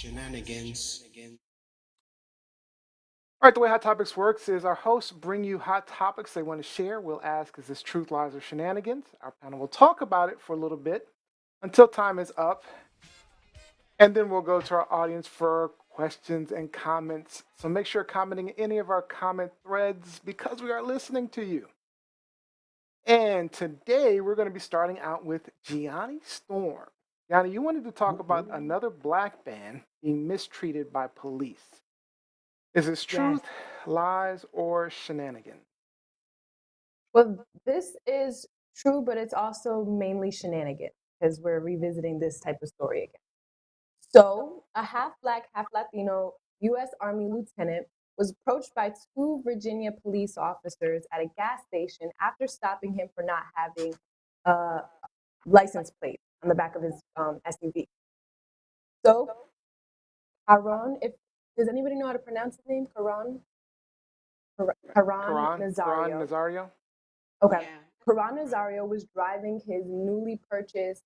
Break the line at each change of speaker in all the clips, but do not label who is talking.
shenanigans.
All right, the way Hot Topics works is our hosts bring you hot topics they want to share. We'll ask, is this truth, lies, or shenanigans? Our panel will talk about it for a little bit until time is up. And then we'll go to our audience for questions and comments. So make sure you're commenting in any of our comment threads because we are listening to you. And today we're going to be starting out with Gianni Storm. Gianni, you wanted to talk about another black man being mistreated by police. Is this truth, lies, or shenanigans?
Well, this is true, but it's also mainly shenanigans because we're revisiting this type of story again. So, a half black, half Latino U.S. Army lieutenant was approached by two Virginia police officers at a gas station after stopping him for not having a license plate on the back of his SUV. So, does anybody know how to pronounce his name? Karan Nazario. Okay. Yeah. Karan Nazario was driving his newly purchased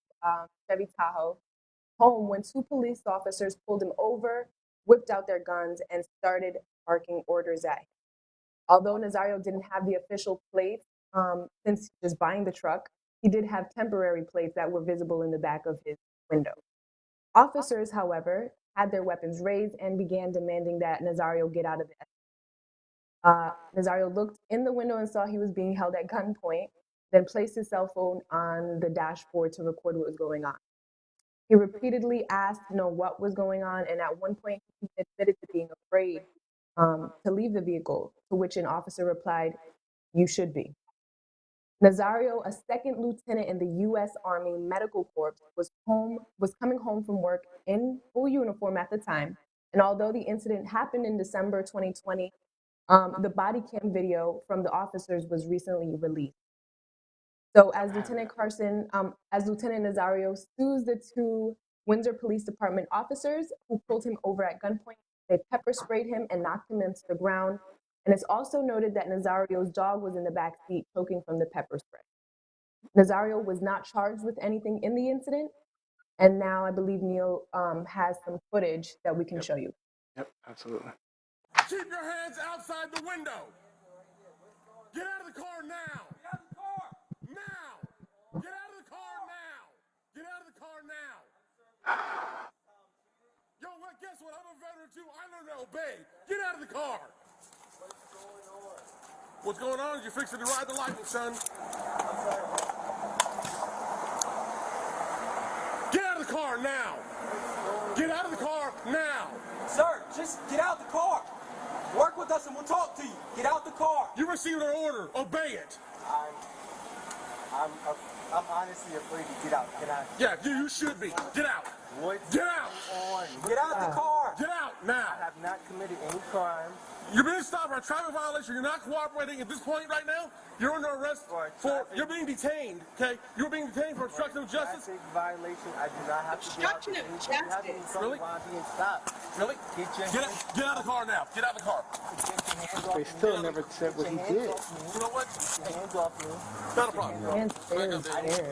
Chevy Tahoe home when two police officers pulled him over, whipped out their guns, and started barking orders at him. Although Nazario didn't have the official plates, since just buying the truck, he did have temporary plates that were visible in the back of his window. Officers, however, had their weapons raised and began demanding that Nazario get out of the SUV. Nazario looked in the window and saw he was being held at gunpoint, then placed his cell phone on the dashboard to record what was going on. He repeatedly asked to know what was going on, and at one point he admitted to being afraid to leave the vehicle, to which an officer replied, "You should be." Nazario, a second lieutenant in the U.S. Army Medical Corps, was coming home from work in full uniform at the time, and although the incident happened in December 2020, the body cam video from the officers was recently released. So as Lieutenant Nazario sues the two Windsor Police Department officers who pulled him over at gunpoint, they pepper sprayed him and knocked him into the ground. And it's also noted that Nazario's dog was in the back seat choking from the pepper spray. Nazario was not charged with anything in the incident. And now I believe Neil has some footage that we can show you.
Yep, absolutely.
Keep your hands outside the window. Get out of the car now. Get out of the car. Now. Get out of the car now. Get out of the car now. Yo, guess what? I'm a veteran too. I learned to obey. Get out of the car. What's going on is you're fixing to ride the lightning, son. Get out of the car now. Get out of the car now.
Sir, just get out the car. Work with us and we'll talk to you. Get out the car.
You received an order. Obey it.
I'm honestly afraid to get out. Can I?
Yeah, you should be. Get out.
What?
Get out.
Get out the car.
Get out now.
I have not committed any crime.
You're being stopped for a traffic violation. You're not cooperating at this point right now. You're under arrest for you're being detained. Okay, you're being detained for obstruction of justice.
Traffic violation. I do not have to
obstruction of justice.
Really? Really? Get out of the car now. Get out of the car.
They still never said what he did.
You know what?
Hands off me.
Not a problem.
I didn't do anything.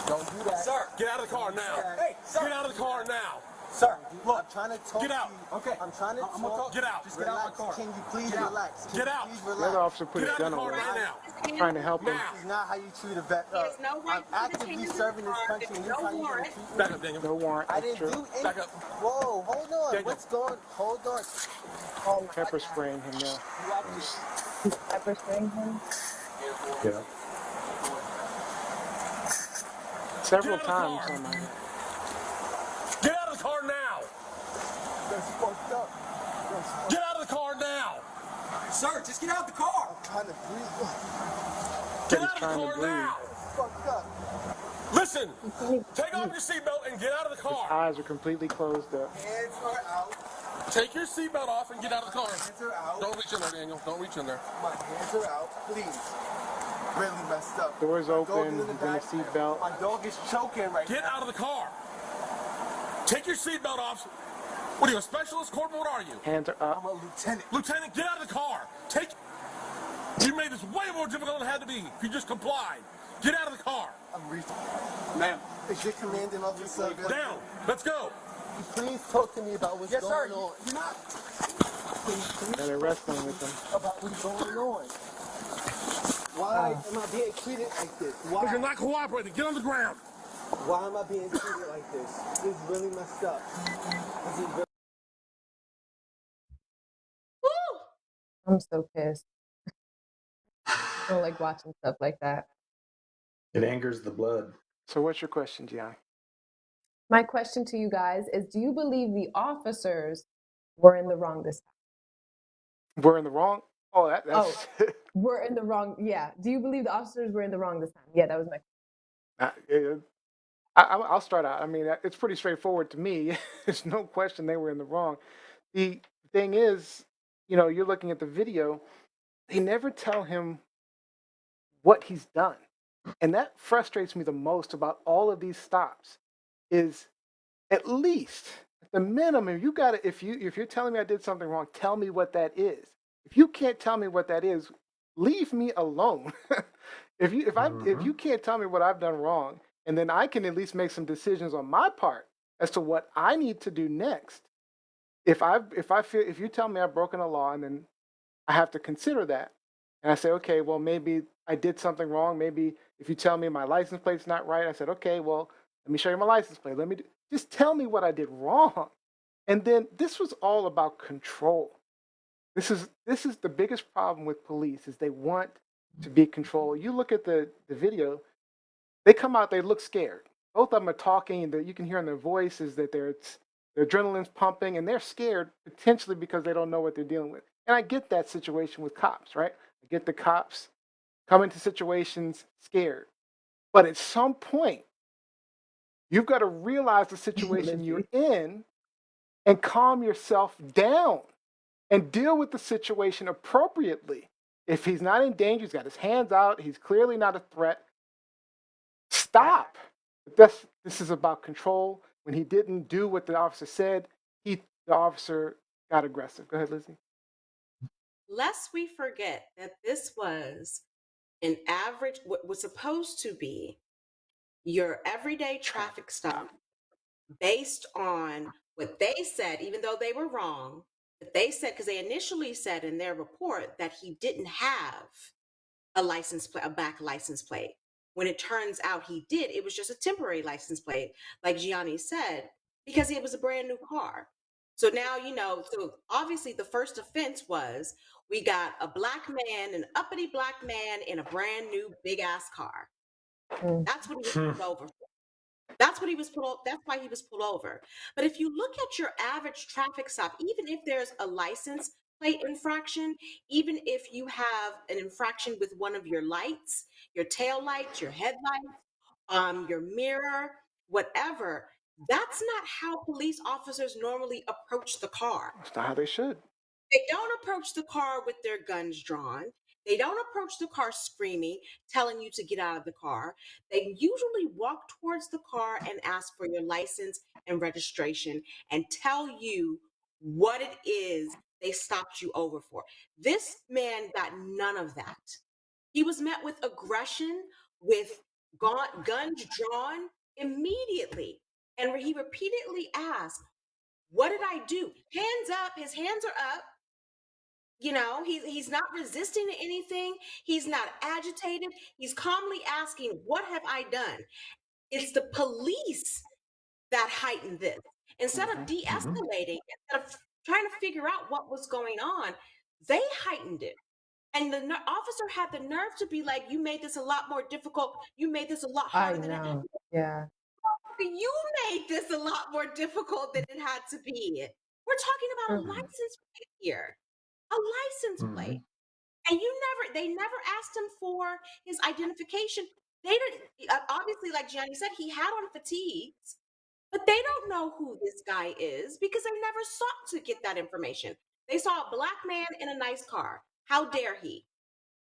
Don't do that.
Sir, get out of the car now.
Hey, sir.
Get out of the car now.
Sir, look, I'm trying to talk.
Get out.
To you. Okay. I'm trying to talk.
Get out.
Just get out of my car. Can you please relax?
Get out.
The other officer put his gun away, trying to help him.
This is not how you treat a vet. I'm actively serving this country, and you're trying to treat me.
Back up, Daniel.
No warrant.
I didn't do anything.
Back up.
Whoa, hold on.
Daniel.
What's going? Hold on.
Oh my
Pepper spraying him now.
He's pepper spraying him.
Yeah. Several times on my head.
Get out of the car now.
That's fucked up.
Get out of the car now.
Sir, just get out of the car. I'm trying to breathe.
Get out of the car now.
Fucked up.
Listen, take off your seatbelt and get out of the
His
car.
eyes are completely closed up.
Hands are out.
Take your seatbelt off and get out of the car.
Hands are out.
Don't reach in there, Daniel. Don't reach in there.
My hands are out. Please. Really messed up.
Doors open, he's in a seatbelt.
My dog is choking right now.
Get out of the car. Take your seatbelt off. What are you, a specialist, corporal? What are you?
Hands are up.
I'm a lieutenant.
Lieutenant, get out of the car. You made this way more difficult than it had to be if you just complied. Get out of the car.
I'm reaching.
Ma'am.
Is your commanding officer?
Down. Let's go.
please talk to me about what's
Yes,
going
sir.
on?
You're not.
Yeah, they're wrestling with them.
About what's going on? Why am I being treated like this?
Because you're
Why?
not cooperating. Get on the ground.
Why am I being treated like this? This is really messed up. This is really
I'm so pissed. I don't like watching stuff like that.
It angers the blood.
So what's your question, Gianni?
My question to you guys is, do you believe the officers were in the wrong this time?
We're in the wrong? Oh, that's
We're in the wrong. Yeah. Do you believe the officers were in the wrong this time? Yeah, that was my question.
I'll start out. I mean, it's pretty straightforward to me. There's no question they were in the wrong. The thing is, you're looking at the video, they never tell him what he's done. And that frustrates me the most about all of these stops is at least at the minimum, you got to, if you're telling me I did something wrong, tell me what that is. If you can't tell me what that is, leave me alone. if you can't tell me what I've done wrong, and then I can at least make some decisions on my part as to what I need to do next. If you tell me I've broken a law, and then I have to consider that, and I say, okay, well, maybe I did something wrong. Maybe if you tell me my license plate's not right, I said, okay, well, let me show you my license plate. Just tell me what I did wrong. And then this was all about control. This is the biggest problem with police is they want to be controlled. You look at the video, they come out, they look scared. Both of them are talking, and you can hear in their voices that their adrenaline's pumping, and they're scared potentially because they don't know what they're dealing with. And I get that situation with cops, right? I get the cops come into situations scared. But at some point, you've got to realize the situation you're in and calm yourself down and deal with the situation appropriately. If he's not in danger, he's got his hands out, he's clearly not a threat, stop. This is about control. When he didn't do what the officer said, the officer got aggressive. Go ahead, Lizzie.
Lest we forget that this was an average, what was supposed to be your everyday traffic stop based on what they said, even though they were wrong, but they said, because they initially said in their report that he didn't have a license plate, a back license plate. When it turns out he did, it was just a temporary license plate, like Gianni said, because it was a brand new car. So now, so obviously the first offense was we got a black man, an uppity black man in a brand new big ass car. That's what he was pulled over for. That's why he was pulled over. But if you look at your average traffic stop, even if there's a license plate infraction, even if you have an infraction with one of your lights, your tail lights, your headlights, your mirror, whatever, that's not how police officers normally approach the car.
That's not how they should.
They don't approach the car with their guns drawn. They don't approach the car screaming, telling you to get out of the car. They usually walk towards the car and ask for your license and registration and tell you what it is they stopped you over for. This man got none of that. He was met with aggression, with guns drawn immediately. And he repeatedly asked, what did I do? Hands up. His hands are up. He's not resisting to anything. He's not agitated. He's calmly asking, what have I done? It's the police that heightened this. Instead of de-escalating, instead of trying to figure out what was going on, they heightened it. And the officer had the nerve to be like, you made this a lot more difficult. You made this a lot harder than it.
Yeah.
You made this a lot more difficult than it had to be. We're talking about a license plate here. A license plate. And they never asked him for his identification. They didn't, obviously, like Gianni said, he had on fatigues, but they don't know who this guy is because they never sought to get that information. They saw a black man in a nice car. How dare he?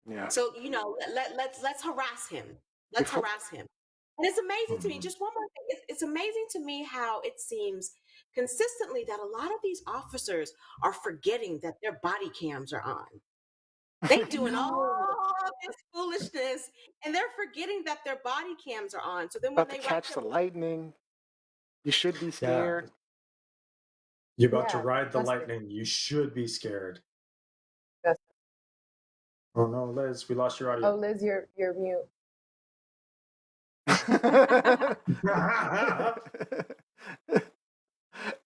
Yeah.
So, let's harass him. Let's harass him. And it's amazing to me, just one more thing. It's amazing to me how it seems consistently that a lot of these officers are forgetting that their body cams are on. They doing all this foolishness and they're forgetting that their body cams are on. So then when
About
they
to catch the lightning, you should be scared.
You're about to
Yeah,
ride the
disgusting.
lightning. You should be scared.
Disgusting.
Oh no, Liz, we lost your
Oh,
audio.
Liz, you're mute.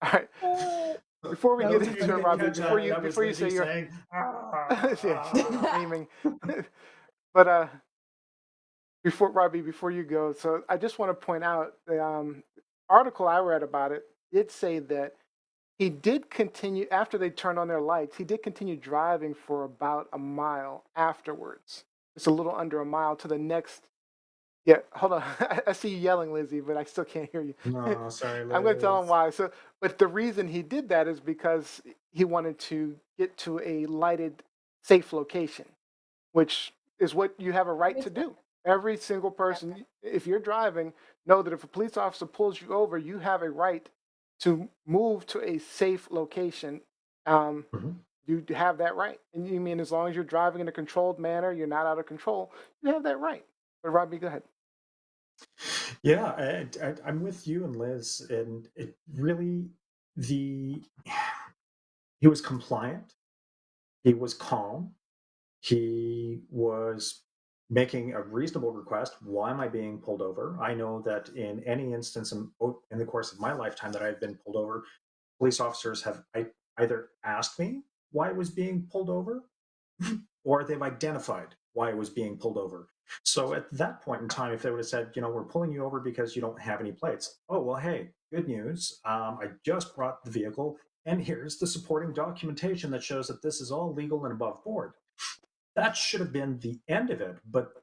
All right. Before we
For
get
those of you
into
who
it,
didn't
Robbie,
catch that, that was
before you say
Lizzie
your
saying,
yeah, screaming. But before Robbie, before you go, so I just want to point out the article I read about it did say that he did continue after they turned on their lights. He did continue driving for about a mile afterwards. It's a little under a mile to the next. Yeah, hold on. I see you yelling, Lizzie, but I still can't hear you.
no, sorry,
I'm going to tell him
Liz.
why. So, but the reason he did that is because he wanted to get to a lighted, safe location, which is what you have a right to
Makes sense.
do. Every single person, if you're driving, know that if a police officer pulls you over, you have a right to move to a safe location. Um,
Mhm.
you have that right. And you mean as long as you're driving in a controlled manner, you're not out of control, you have that right. But Robbie, go ahead.
Yeah, I'm with you and Liz, and it really the he was compliant, he was calm, he was making a reasonable request. Why am I being pulled over? I know that in any instance in the course of my lifetime that I've been pulled over, police officers have either asked me why I was being pulled over, or they've identified why I was being pulled over. So at that point in time, if they would have said, we're pulling you over because you don't have any plates. Oh, well, hey, good news. I just brought the vehicle, and here's the supporting documentation that shows that this is all legal and above board. That should have been the end of it. But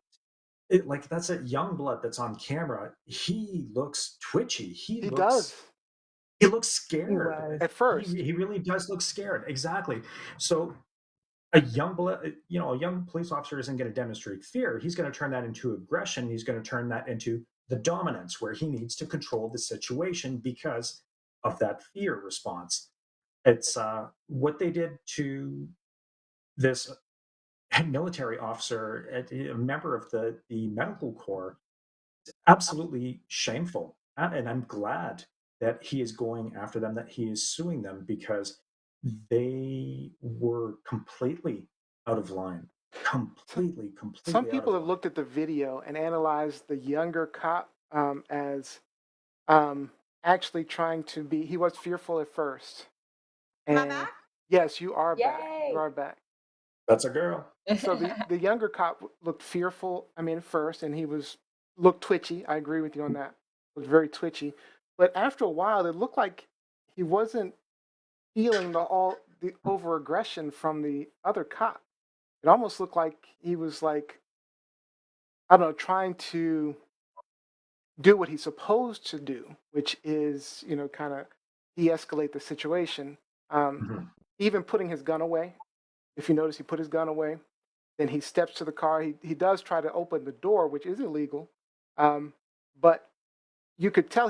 that's a young blood that's on camera. He looks twitchy.
He does
He looks
He
scared.
was.
at first.
He really does look scared. Exactly. So a young police officer isn't going to demonstrate fear. He's going to turn that into aggression. He's going to turn that into the dominance, where he needs to control the situation because of that fear response. It's what they did to this military officer, a member of the medical corps. Absolutely shameful. And I'm glad that he is going after them, that he is suing them, because they were completely out of line. Completely,
Some
completely out
people
of
have
line.
looked at the video and analyzed the younger cop as actually trying to be. He was fearful at first,
Am I
and
back?
yes, you are back. You
Yay!
are back.
That's a girl.
So the younger cop looked fearful. I mean, at first, and he looked twitchy. I agree with you on that. Was very twitchy, but after a while, it looked like he wasn't feeling the over aggression from the other cop. It almost looked like he was like, I don't know, trying to do what he's supposed to do, which is, kind of de-escalate the situation. Um,
Mhm.
Even putting his gun away. If you notice, he put his gun away. Then he steps to the car. He does try to open the door, which is illegal. But you could tell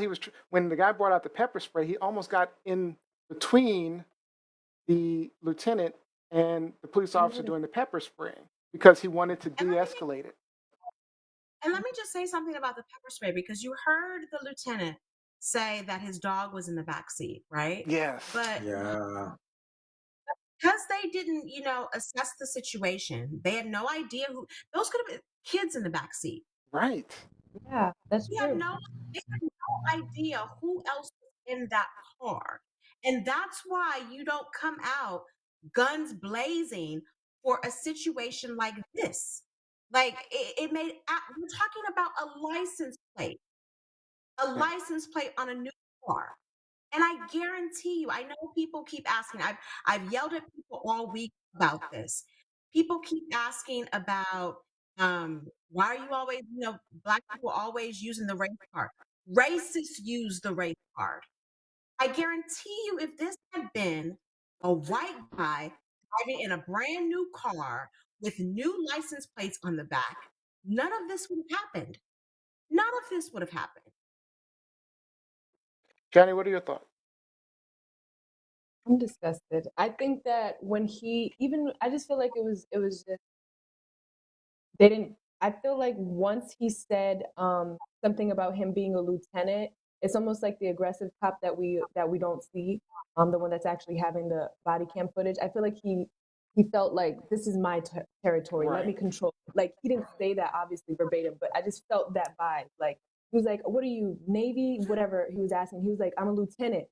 when the guy brought out the pepper spray, he almost got in between the lieutenant and the police officer doing the pepper spraying because he wanted to
And let me
de-escalate it.
just say something about the pepper spray, because you heard the lieutenant say that his dog was in the back seat, right?
Yes.
But
Yeah.
because they didn't, assess the situation, they had no idea those could have been kids in the back seat.
Right.
Yeah, that's
They
true.
they had no idea who else was in that car. And that's why you don't come out guns blazing for a situation like this. Like we're talking about a
Yeah.
license plate on a new car. And I guarantee you, I know people keep asking. I've yelled at people all week about this. People keep asking about why are you always, black people always using the race card. Racists use the race card. I guarantee you, if this had been a white guy driving in a brand new car with new license plates on the back, none of this would have happened. None of this would have happened.
Johnny, what are your thoughts?
I'm disgusted. I think that when I just feel like it was just they didn't. I feel like once he said something about him being a lieutenant, it's almost like the aggressive cop that we don't see, the one that's actually having the body cam footage. I feel like he felt like this is my territory. Let me
Right.
control. Like he didn't say that obviously verbatim, but I just felt that vibe. Like he was like, "What are you, Navy? Whatever." He was asking. He was like, "I'm a lieutenant,"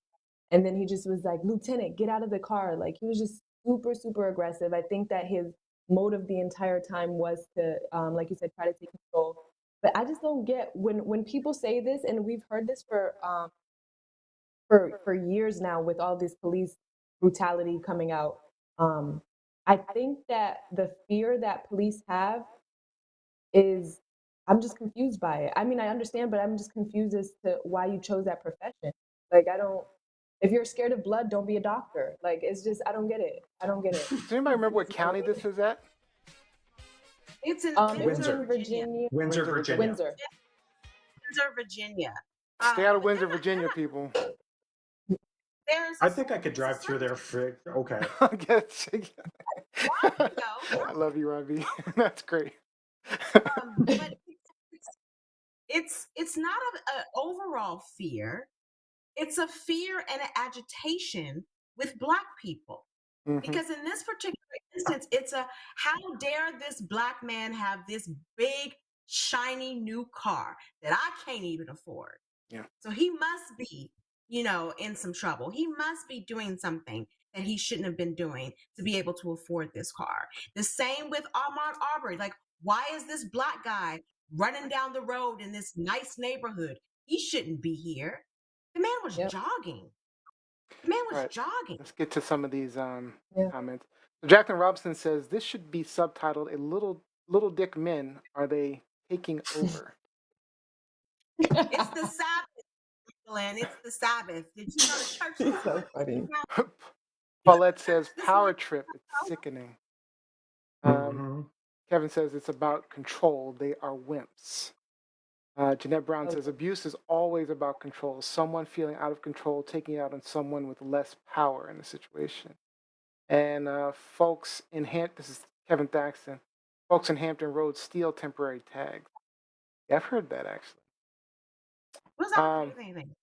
and then he just was like, "Lieutenant, get out of the car." Like he was just super super aggressive. I think that his motive the entire time was to, like you said, try to take control. But I just don't get when people say this, and we've heard this for years now with all this police brutality coming out. I think that the fear that police have is, I'm just confused by it. I mean, I understand, but I'm just confused as to why you chose that profession. Like, I don't. If you're scared of blood, don't be a doctor. Like, it's just, I don't get it. I don't get it.
Does anybody remember what county this is at?
It's in
It was
Windsor.
in Virginia.
Windsor, Virginia.
Windsor.
Windsor, Virginia.
Stay out of
But
Windsor,
they're
Virginia, people.
there's
I think I could drive through there for okay.
I love you, Robbie. That's great.
but it's not an overall fear. It's a fear and an agitation with Black people.
Mhm.
Because in this particular instance, it's a how dare this Black man have this big, shiny new car that I can't even afford.
Yeah.
So he must be, in some trouble. He must be doing something that he shouldn't have been doing to be able to afford this car. The same with Ahmaud Arbery. Like, why is this Black guy running down the road in this nice neighborhood? He shouldn't be here. The man was
Yep.
jogging. The man was
Right.
jogging.
Let's get to some of these
Yeah.
comments. So Jacqueline Robinson says this should be subtitled "A Little Dick Men Are They Taking Over?"
It's the Sabbath, Glenn. It's the Sabbath. Did you go to church?
She's so funny.
Paulette says power trip. It's sickening.
Mhm.
Kevin says it's about control. They are wimps. Jeanette Brown says abuse is always about control. Someone feeling out of control, taking it out on someone with less power in a situation. And folks in this is Kevin Thaxton. Folks in Hampton Roads steal temporary tags. Yeah, I've heard that actually.
What's that? Anything?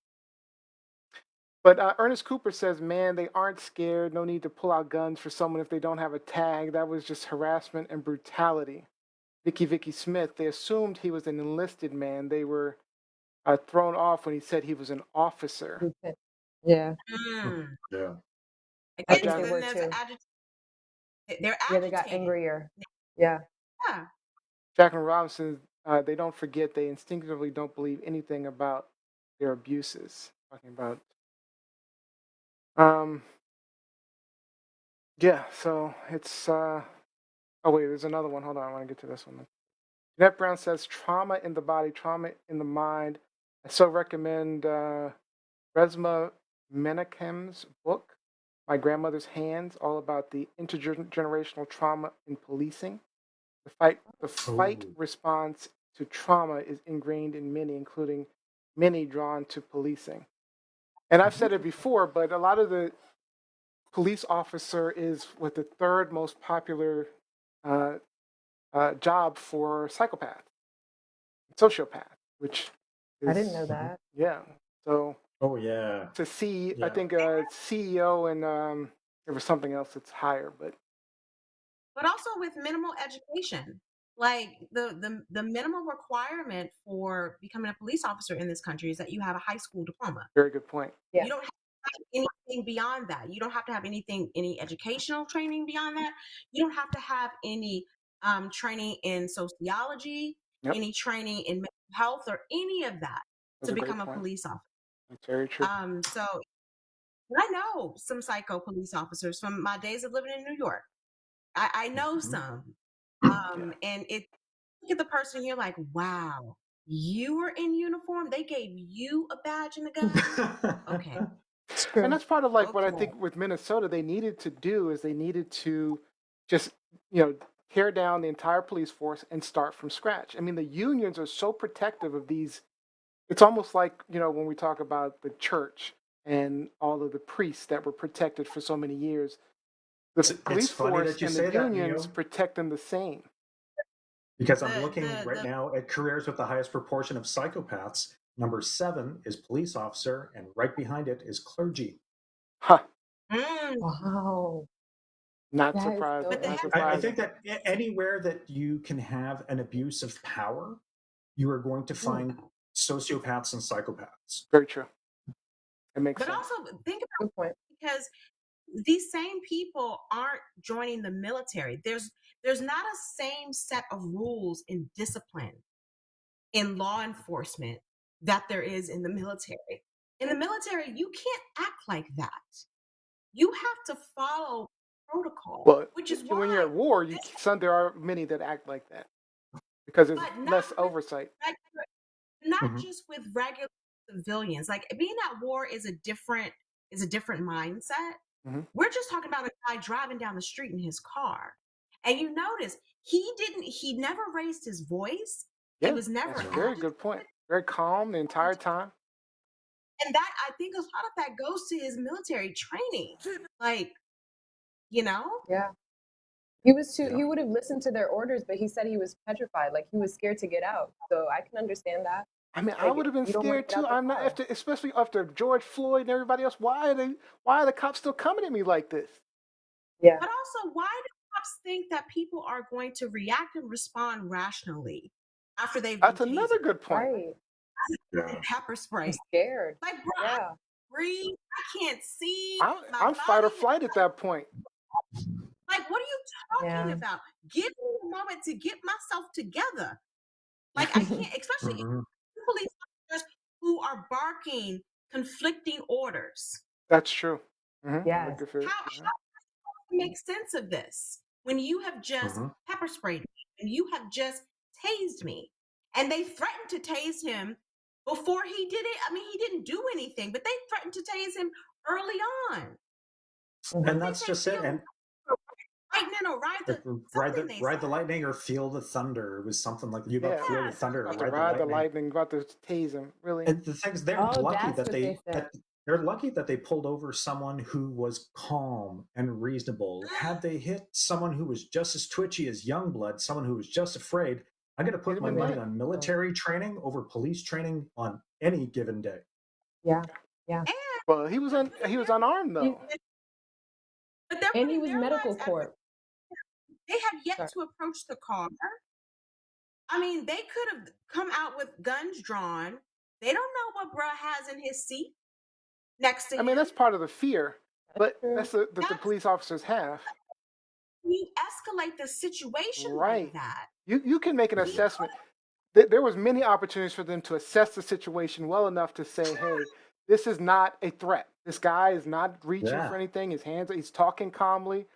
But Ernest Cooper says, man, they aren't scared. No need to pull out guns for someone if they don't have a tag. That was just harassment and brutality. Vicky Smith, they assumed he was an enlisted man. They were thrown off when he said he was an officer.
Yeah.
Yeah.
I think they were too.
They're
Yeah, they got
agitated.
angrier. Yeah.
Yeah.
Jacqueline Robinson, they don't forget, they instinctively don't believe anything about their abuses. Talking about, yeah, so it's, oh wait, there's another one. Hold on, I want to get to this one. Jeanette Brown says, trauma in the body, trauma in the mind. I so recommend Resma Menachem's book, My Grandmother's Hands, all about the intergenerational trauma in policing. The fight response to trauma is ingrained in many, including many drawn to policing. And I've said it before, but a lot of the police officer is what the third most popular job for psychopath, sociopath, which is,
I didn't know that.
Yeah. So.
Oh yeah.
To see,
Yeah.
I think CEO and there was something else that's higher, but
also with minimal education. Like the minimum requirement for becoming a police officer in this country is that you have a high school diploma.
Very good point.
Yeah.
You don't have to have anything beyond that. You don't have to have any educational training beyond that. You don't have to have any training in sociology, any training in mental health, or any of that to become a police officer.
That's very true.
So I know some psycho police officers from my days of living in New York. I know some. And look at the person, you're like, wow, you were in uniform? They gave you a badge and a gun? Okay.
And that's part of like what I think with Minnesota they needed to do is they needed to just, tear down the entire police force and start from scratch. I mean, the unions are so protective of these. It's almost like, when we talk about the church and all of the priests that were protected for so many years, the police force and the unions protect them the same.
Because I'm looking right now at careers with the highest proportion of psychopaths. Number 7 is police officer, and right behind it is clergy.
Huh.
Mm.
Wow.
Not
That is
surprised.
so
But they
Not
have-
I
surprised.
think that anywhere that you can have an abuse of power, you are going to find sociopaths and psychopaths.
Very true. It makes
But
sense.
also think about
Good point.
because these same people aren't joining the military. There's not a same set of rules and discipline in law enforcement that there is in the military. In the military, you can't act like that. You have to follow protocol,
Well,
which is
when you're
why
at war, there are many that act like that because there's
but not
less
with
oversight.
not
Mhm.
just with regular civilians. Like being at war is a different mindset.
Mhm.
We're just talking about a guy driving down the street in his car. And you notice he never raised his voice.
Yeah,
He was never
that's a very good point. Very calm the entire time.
and that I think a lot of that goes to his military training. Like, you know?
Yeah. He was too.
Yeah.
He would have listened to their orders, but he said he was petrified, like he was scared to get out. So I can understand that.
I mean, I
Like,
would have been
you don't wanna
scared
get out
too.
the
I'm not
car.
especially after George Floyd and everybody else. Why are the cops still coming at me like this?
Yeah.
But also, why do cops think that people are going to react and respond rationally after they've
That's
been
another
tasered?
good point.
Right.
Yeah.
Pepper spray.
I'm scared.
Like, bro, I
Yeah.
can't breathe. I can't see.
I'm fight or flight at that point.
Like, what are you talking
Yeah.
about? Give me a moment to get myself together. Like, I can't, especially
Mhm.
police officers who are barking conflicting orders.
That's true. Mhm.
Yes.
Looking for-
How
mhm.
do you make sense of this when you have just
Mhm.
pepper sprayed me and you have just tased me? And they threatened to tase him before he did it. I mean, he didn't do anything, but they threatened to tase him early on.
And that's just it. And
Lightning or ride the
ride
something they
the
said.
lightning or feel the thunder. It was something like you about
Yeah.
feel the thunder or
About to
ride
ride
the
the
lightning.
lightning, about to tase him. Really?
And the thing is, they're
Oh,
lucky
that's
that
what they said.
they're lucky that they pulled over someone who was calm and reasonable. Had they hit someone who was just as twitchy as Youngblood, someone who was just afraid, I'm going to put
He'd
my
have been
money
dead.
on military training over police training on any given day.
Yeah.
Well, he was unarmed though.
But they're
And he
putting
was
their
medical
lives at
court.
They have yet
Sorry.
to approach the car. I mean, they could have come out with guns drawn. They don't know what bruh has in his seat next to
I
him.
mean, that's part of the fear, but
true.
that's that the
That's-
police officers have.
You escalate the situation
Right.
like that.
You can make an
You
assessment. There was many opportunities for them to assess the situation well enough to say, hey, this is not a threat. This guy is not reaching
Yeah.
for anything. He's talking calmly.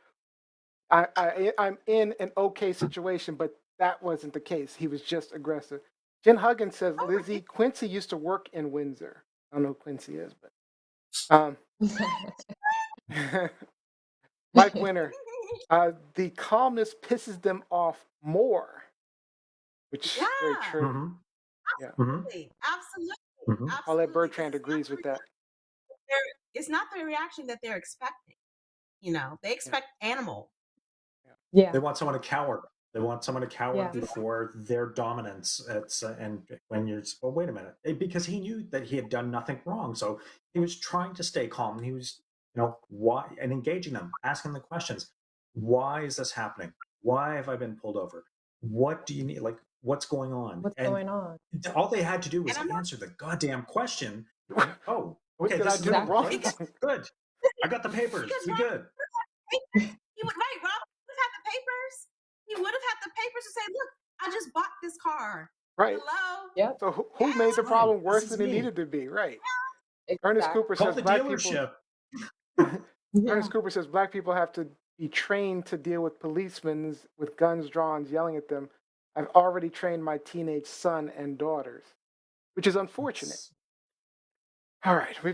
I'm in an okay situation, but that wasn't the case. He was just aggressive. Jen Huggins says,
Oh,
Lizzie, Quincy used to work in Windsor. I don't know who Quincy is, but Mike Winter, the calmness pisses them off more, which is very
Yeah.
true.
Mhm.
Yeah.
Mhm.
Absolutely.
Mhm.
Paulette
Absolutely.
Bertrand agrees with that.
It's not the reaction that they're expecting. You know, they expect animal.
Yeah.
They want someone to cower. They want someone to cower
Yeah.
before their dominance. It's and when you're, well, wait a minute, because he knew that he had done nothing wrong, so he was trying to stay calm. And he was, why, and engaging them, asking the questions. Why is this happening? Why have I been pulled over? What do you need? Like, what's going on?
What's
And
going on?
all they had to do was
And I'm not-
answer the goddamn question. Oh,
What
okay,
did
this
I
is
do
what I'm
wrong?
doing. Good. I got the papers.
Because
We
Rob-
good.
He would right, Rob would have had the papers. He would have had the papers to say, look, I just bought this car.
Right.
Hello?
Yep.
So who
Yeah,
made the
fine.
problem
This
worse
is
than it
me.
needed to be? Right.
Exactly.
Ernest Cooper
Call
says
the
black people.
dealership.
Yeah.
Ernest Cooper says black people have to be trained to deal with policemen with guns drawn, yelling at them. I've already trained my teenage son and daughters, which is unfortunate. All right, we've